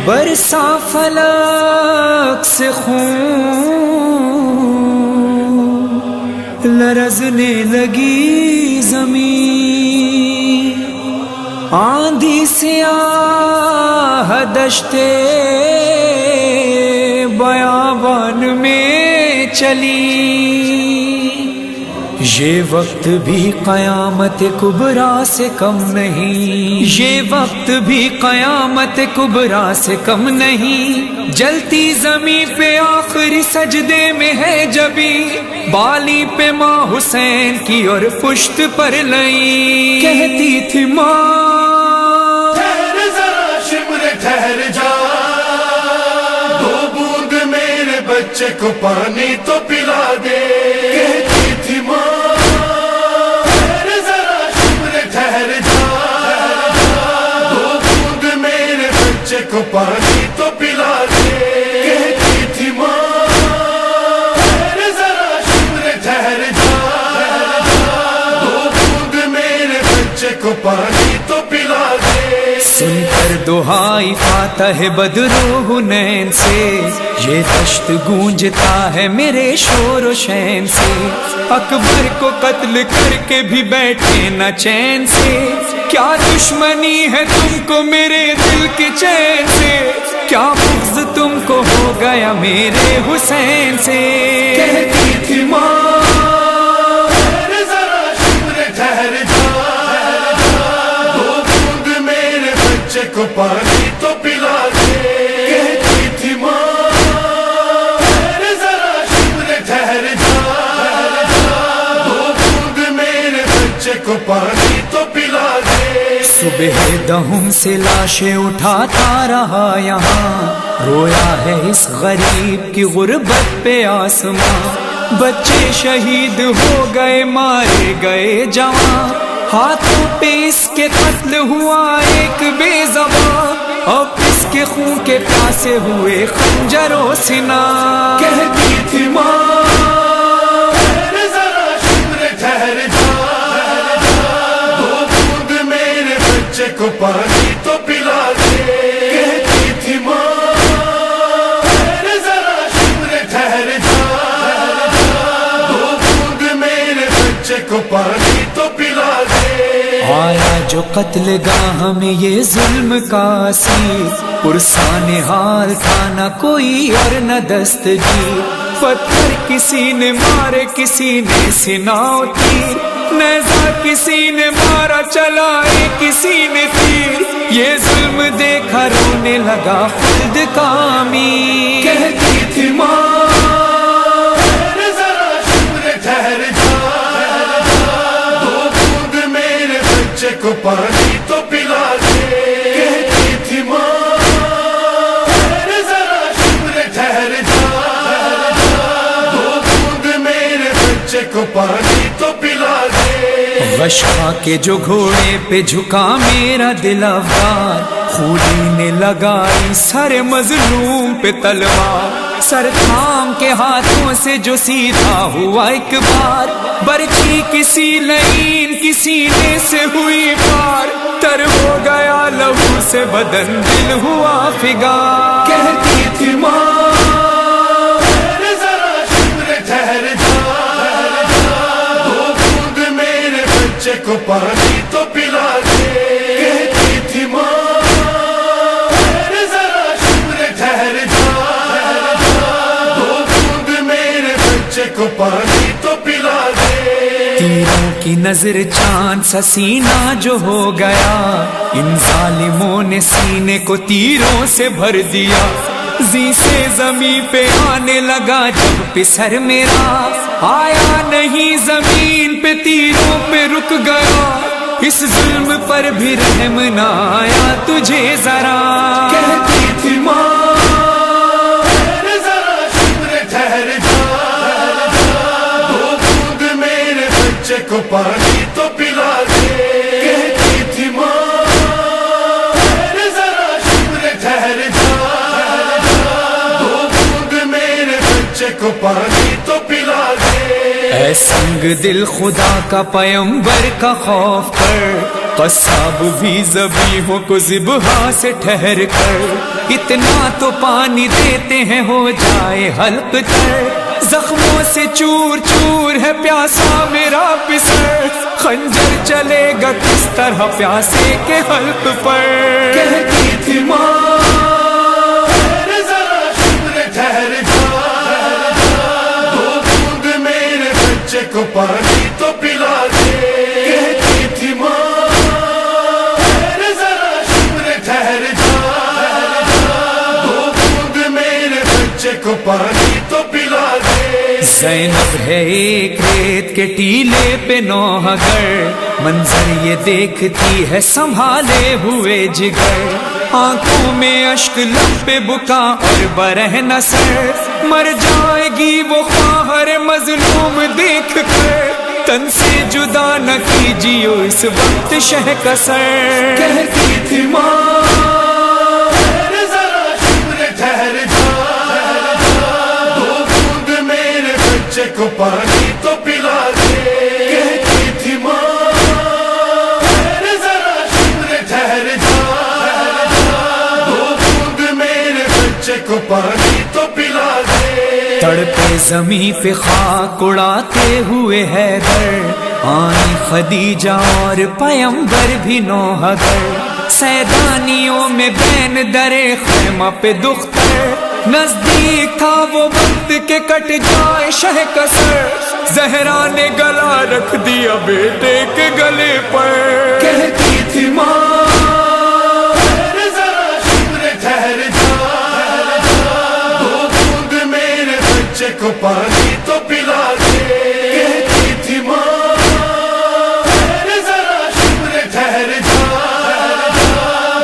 برسا فلک سے خون، لرزنے لگی زمین، آندھی سیاہ دشتے بیابان میں چلی، یہ وقت بھی قیامت کبریٰ سے کم نہیں، یہ وقت بھی قیامت کبریٰ سے کم نہیں، جلتی زمین پہ آخری سجدے میں ہے جبی، بالی پہ ماں حسین کی اور پشت پر لئی، کہتی تھی ماں ٹھہر ذرا شمر ٹھہر جا، دو بوند میرے بچے کو پانی تو پلا دے، کہتی تھی ماں ٹھہر ذرا شمر ٹھہر جا، دو بوند میرے بچے کو پانی تو پلا دے، کہتی تھی ماں ٹھہر ذرا شمر ٹھہر جا، دو بوند میرے بچے کو پانی تو پلا دے۔ سن کر دہائی فاتح بدر و حنین سے، یہ دشت گونجتا ہے میرے شور و شین سے، اکبر کو قتل کر کے بھی بیٹھے نہ چین سے، کیا دشمنی ہے تم کو میرے دل کے چین سے، کیا بغض تم کو ہو گیا میرے حسین سے، کہتی تھی ماں ٹھہر ذرا شمر ٹھہر جا، دو بوند میرے بچے کو پانی تو پلا دے، کہتی تھی ماں ٹھہر ذرا شمر ٹھہر جا، دو بوند میرے بچے کو پانی تو پلا دے۔ صبح دہم سے لاشیں اٹھاتا رہا یہاں، رویا ہے اس غریب کی غربت پہ آسماں، بچے شہید ہو گئے مارے گئے جوان، ہاتھوں پہ اس کے قتل ہوا ایک بے زبان، اب اس کے خون کے پیاسے ہوئے خنجر و سنا، کہتی تھی ماں ٹھہر ذرا شمر ٹھہر جا، دو بوند میرے بچے کو پانی تو پلا دے، کہتی تھی ماں ٹھہر ذرا شمر ٹھہر جا، دو بوند میرے بچے کو پانی تو پلا دے۔ آیا جو قتل گاہ میں یہ ظلم کا اسیر، پرسان حال تھا نہ کوئی اور نہ دستگیر، پتھر کسی نے مارے کسی نے سناؤ تیر، نیزہ کسی نے مارا چلائے کسی نے تیر، یہ ظلم دیکھا رونے لگا خلد کا امیر، کہتی تھی ماں ٹھہر ذرا شمر ٹھہر جا، دو بوند میرے بچے کو پانی تو پلا دے، کہتی تھی ماں ٹھہر ذرا شمر ٹھہر جا، دو بوند میرے بچے کو پانی تو پلا دے۔ غش کھا کے جو گھوڑے پہ جھکا میرا دل افگار، خولی نے لگائی سر مظلوم پہ تلوار، سر تھام کے ہاتھوں سے جو سیدھا ہوا ایک بار، برچھی کسی لعین کی سینے سے ہوئی پار، تر ہو گیا لہو سے بدن دل ہوا فگار، کہتی تھی ماں ٹھہر ذرا شمر ٹھہر جا، دو بوند میرے بچے کو پانی تو پلا دے، کہتی تھی ماں ٹھہر ذرا شمر ٹھہر جا، دو بوند میرے بچے کو پانی تو پلا دے۔ تیروں کی نظر چاند سا سینہ جو ہو گیا، ان ظالموں نے سینے کو تیروں سے بھر دیا، زی سے زمین پہ آنے لگا جب پسر میرا، آیا نہیں زمین پہ تیروں پہ رک گیا، اس ظلم پر بھی رحم نہ آیا تجھے ذرا، کہتی تھی ماں ٹھہر ذرا شمر ٹھہر جا، دو بوند میرے بچے کو پانی تو پلا دے، کہتی تھی ماں ٹھہر ذرا شمر ٹھہر جا، دو بوند میرے بچے کو پانی تو پلا دے۔ اے سنگ دل خدا کا پیمبر کا خوف کر، قصاب بھی ذبیحوں کو ذبح سے ٹھہر کر، اتنا تو پانی دیتے ہیں ہو جائے حلق تر، زخموں سے چور چور ہے پیاسا میرا پسر، خنجر چلے گا کس طرح پیاسے کے حلق پر۔ کہتی تھی ماں ذرا شکر ٹھہر جا، دو بوند میرے بچے کو پانی تو پلا دے۔ کہتی تھی ماں ذرا شکر ٹھہر جا، دو بوند میرے بچے کو پانی تو پلا دے۔ زینب ہے ایک ریت کے ٹیلے پہ نوحہ گر، منظر یہ دیکھتی ہے سنبھالے ہوئے جگر، آنکھوں میں اشک لب پہ بکا اور برہنہ سر، مر جائے گی وہ خواہر مظلوم دیکھ کر، تن سے جدا نہ کیجیو اس وقت شہ کا سر۔ کہتی تھی ماں ذرا شکر ٹھہر جا، دو بوند میرے بچے کو پانی تو پلا دے۔ کہتی تھی ماں ذرا شکر ٹھہر جا، دو بوند میرے بچے کو پانی تو پلا دے۔ تڑپے زمین پہ خاک اڑاتے ہوئے حیدر، آئی خدیجہ اور پیمبر بھی نوحہ گر، سیدانیوں میں بین درے خیمہ پہ دختر، نزدیک تھا وہ وقت کہ کٹ جائے شہ کا سر، زہرا نے گلا رکھ دیا بیٹے کے گلے پر۔ کہتی تھی ماں ذرا شکر ٹھہر جا، دو بوند میرے بچے کو پانی تو پلا دے۔ کہتی تھی ماں ذرا شکر ٹھہر جا،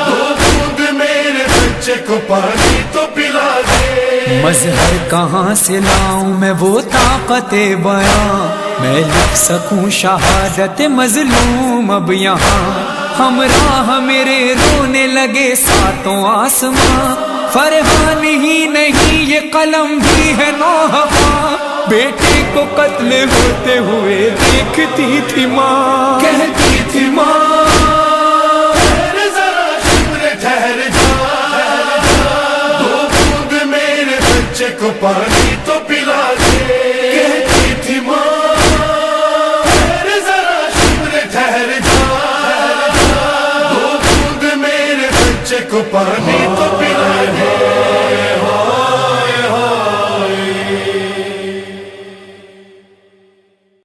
دو بوند میرے بچے کو پانی تو پلا دے۔ مظہر کہاں سے لاؤں میں وہ طاقت بیاں، میں لکھ سکوں شہادت مظلوم اب یہاں، ہمراہ میرے رونے لگے ساتوں آسماں، فرحان ہی نہیں یہ قلم بھی ہے نوحہ خاں، بیٹے کو قتل ہوتے ہوئے دیکھتی تھی ماں۔ کہتی تھی ماں ذرا شکر ٹھہر جا، دو بوند میرے بچے کو پانی تو پلا دے۔ کہتی تھی ماں ذرا شکر ٹھہر جا، دو بوند میرے بچے کو پانی